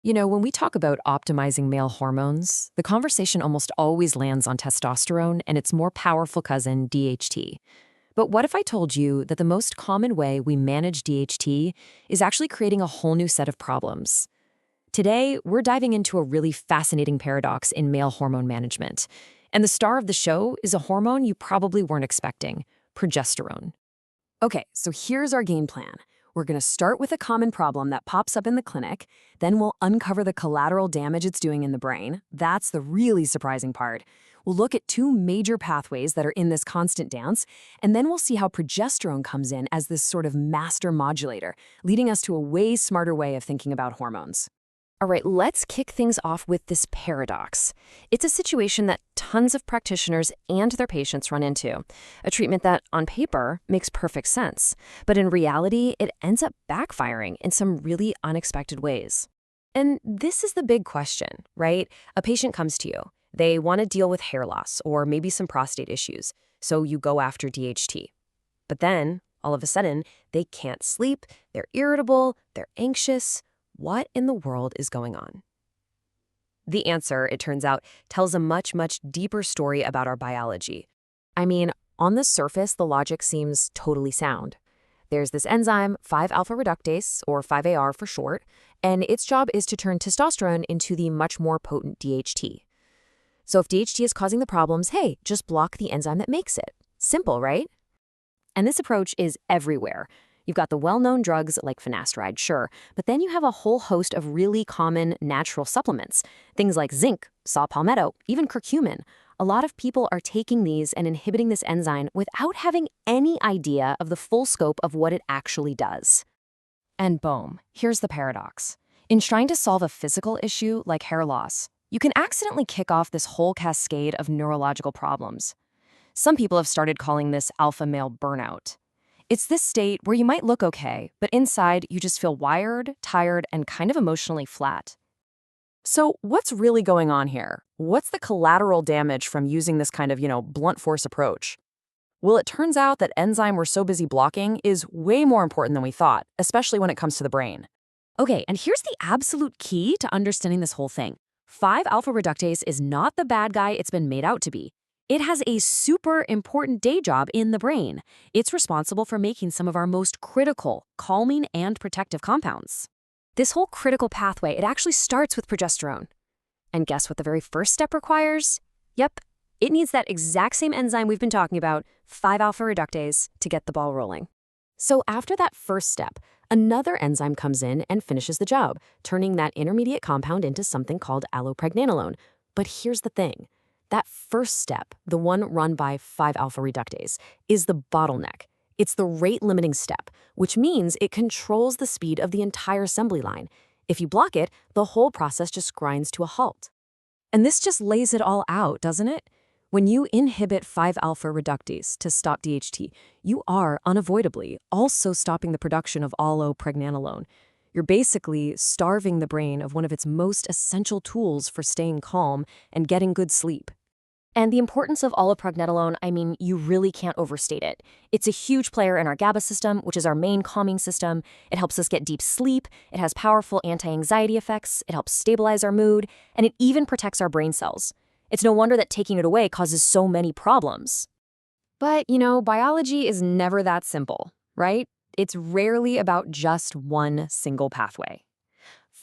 You know, when we talk about optimizing male hormones, the conversation almost always lands on testosterone and its more powerful cousin, DHT. But what if I told you that the most common way we manage DHT is actually creating a whole new set of problems? Today, we're diving into a really fascinating paradox in male hormone management. And the star of the show is a hormone you probably weren't expecting: progesterone. Okay, so here's our game plan. We're going to start with a common problem that pops up in the clinic, then we'll uncover the collateral damage it's doing in the brain. That's the really surprising part. We'll look at two major pathways that are in this constant dance, and then we'll see how progesterone comes in as this sort of master modulator, leading us to a way smarter way of thinking about hormones. All right, let's kick things off with this paradox. It's a situation that tons of practitioners and their patients run into. A treatment that, on paper, makes perfect sense. But in reality, it ends up backfiring in some really unexpected ways. And this is the big question, right? A patient comes to you. They want to deal with hair loss or maybe some prostate issues. So you go after DHT. But then, all of a sudden, they can't sleep, they're irritable, they're anxious. What in the world is going on? The answer, it turns out, tells a much, much deeper story about our biology. I mean, on the surface, the logic seems totally sound. There's this enzyme, 5-alpha reductase, or 5-AR for short, and its job is to turn testosterone into the much more potent DHT. So if DHT is causing the problems, hey, just block the enzyme that makes it. Simple, right? And this approach is everywhere. You've got the well-known drugs like Finasteride, sure, but then you have a whole host of really common natural supplements. Things like zinc, saw palmetto, even curcumin. A lot of people are taking these and inhibiting this enzyme without having any idea of the full scope of what it actually does. And boom, here's the paradox. In trying to solve a physical issue like hair loss, you can accidentally kick off this whole cascade of neurological problems. Some people have started calling this alpha male burnout. It's this state where you might look okay, but inside you just feel wired, tired, and kind of emotionally flat. So what's really going on here? What's the collateral damage from using this kind of, blunt force approach? Well, it turns out that enzyme we're so busy blocking is way more important than we thought, especially when it comes to the brain. Okay, and here's the absolute key to understanding this whole thing. 5-alpha reductase is not the bad guy it's been made out to be. It has a super important day job in the brain. It's responsible for making some of our most critical, calming and protective compounds. This whole critical pathway, it actually starts with progesterone. And guess what the very first step requires? Yep, it needs that exact same enzyme we've been talking about, 5-alpha reductase, to get the ball rolling. So after that first step, another enzyme comes in and finishes the job, turning that intermediate compound into something called allopregnanolone. But here's the thing. That first step, the one run by 5-alpha reductase, is the bottleneck. It's the rate-limiting step, which means it controls the speed of the entire assembly line. If you block it, the whole process just grinds to a halt. And this just lays it all out, doesn't it? When you inhibit 5-alpha reductase to stop DHT, you are unavoidably also stopping the production of allopregnanolone. You're basically starving the brain of one of its most essential tools for staying calm and getting good sleep. And the importance of allopregnanolone, I mean, you really can't overstate it. It's a huge player in our GABA system, which is our main calming system. It helps us get deep sleep, it has powerful anti-anxiety effects, it helps stabilize our mood, and it even protects our brain cells. It's no wonder that taking it away causes so many problems. But, biology is never that simple, right? It's rarely about just one single pathway.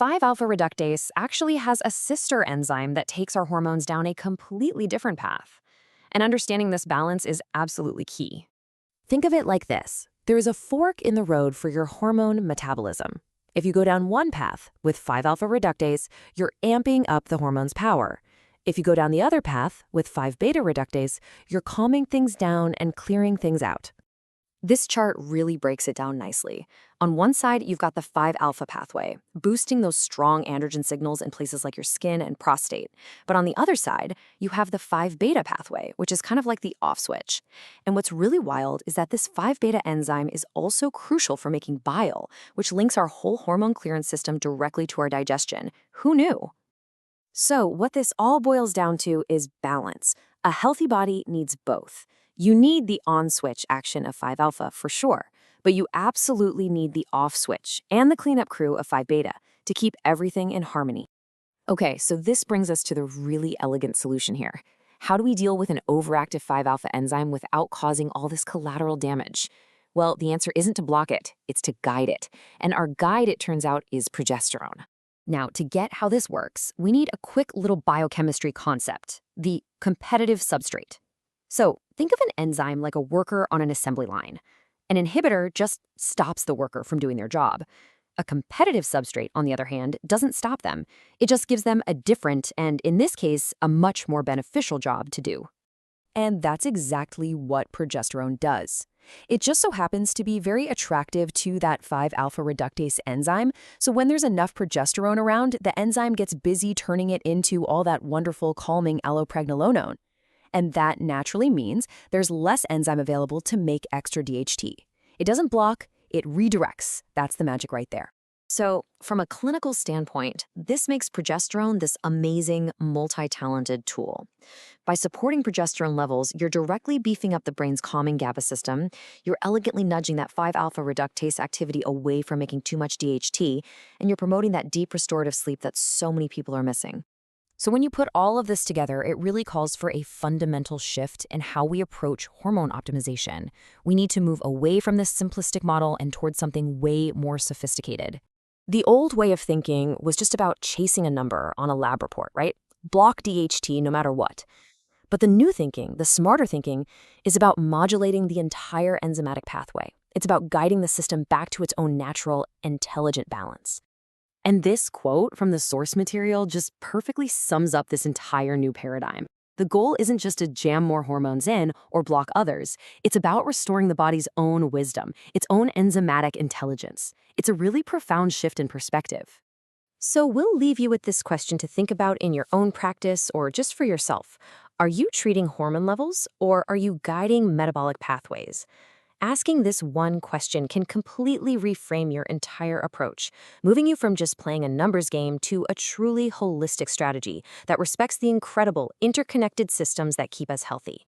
5-alpha reductase actually has a sister enzyme that takes our hormones down a completely different path. And understanding this balance is absolutely key. Think of it like this. There is a fork in the road for your hormone metabolism. If you go down one path with 5-alpha reductase, you're amping up the hormone's power. If you go down the other path with 5-beta reductase, you're calming things down and clearing things out. This chart really breaks it down nicely. On one side, you've got the 5-alpha pathway, boosting those strong androgen signals in places like your skin and prostate. But on the other side, you have the 5-beta pathway, which is kind of like the off switch. And what's really wild is that this 5-beta enzyme is also crucial for making bile, which links our whole hormone clearance system directly to our digestion. Who knew? So what this all boils down to is balance. A healthy body needs both. You need the on-switch action of 5-alpha for sure, but you absolutely need the off-switch and the cleanup crew of 5-beta to keep everything in harmony. Okay, so this brings us to the really elegant solution here. How do we deal with an overactive 5-alpha enzyme without causing all this collateral damage? Well, the answer isn't to block it, it's to guide it. And our guide, it turns out, is progesterone. Now, to get how this works, we need a quick little biochemistry concept, the competitive substrate. So think of an enzyme like a worker on an assembly line. An inhibitor just stops the worker from doing their job. A competitive substrate, on the other hand, doesn't stop them. It just gives them a different, and in this case, a much more beneficial job to do. And that's exactly what progesterone does. It just so happens to be very attractive to that 5-alpha reductase enzyme, so when there's enough progesterone around, the enzyme gets busy turning it into all that wonderful calming allopregnanolone. And that naturally means there's less enzyme available to make extra DHT. It doesn't block, it redirects. That's the magic right there. So, from a clinical standpoint, this makes progesterone this amazing, multi-talented tool. By supporting progesterone levels, you're directly beefing up the brain's calming GABA system, you're elegantly nudging that 5-alpha reductase activity away from making too much DHT, and you're promoting that deep restorative sleep that so many people are missing. So when you put all of this together, it really calls for a fundamental shift in how we approach hormone optimization. We need to move away from this simplistic model and towards something way more sophisticated. The old way of thinking was just about chasing a number on a lab report, right? Block DHT no matter what. But the new thinking, the smarter thinking, is about modulating the entire enzymatic pathway. It's about guiding the system back to its own natural, intelligent balance. And this quote from the source material just perfectly sums up this entire new paradigm. The goal isn't just to jam more hormones in or block others. It's about restoring the body's own wisdom, its own enzymatic intelligence. It's a really profound shift in perspective. So we'll leave you with this question to think about in your own practice or just for yourself. Are you treating hormone levels or are you guiding metabolic pathways? Asking this one question can completely reframe your entire approach, moving you from just playing a numbers game to a truly holistic strategy that respects the incredible, interconnected systems that keep us healthy.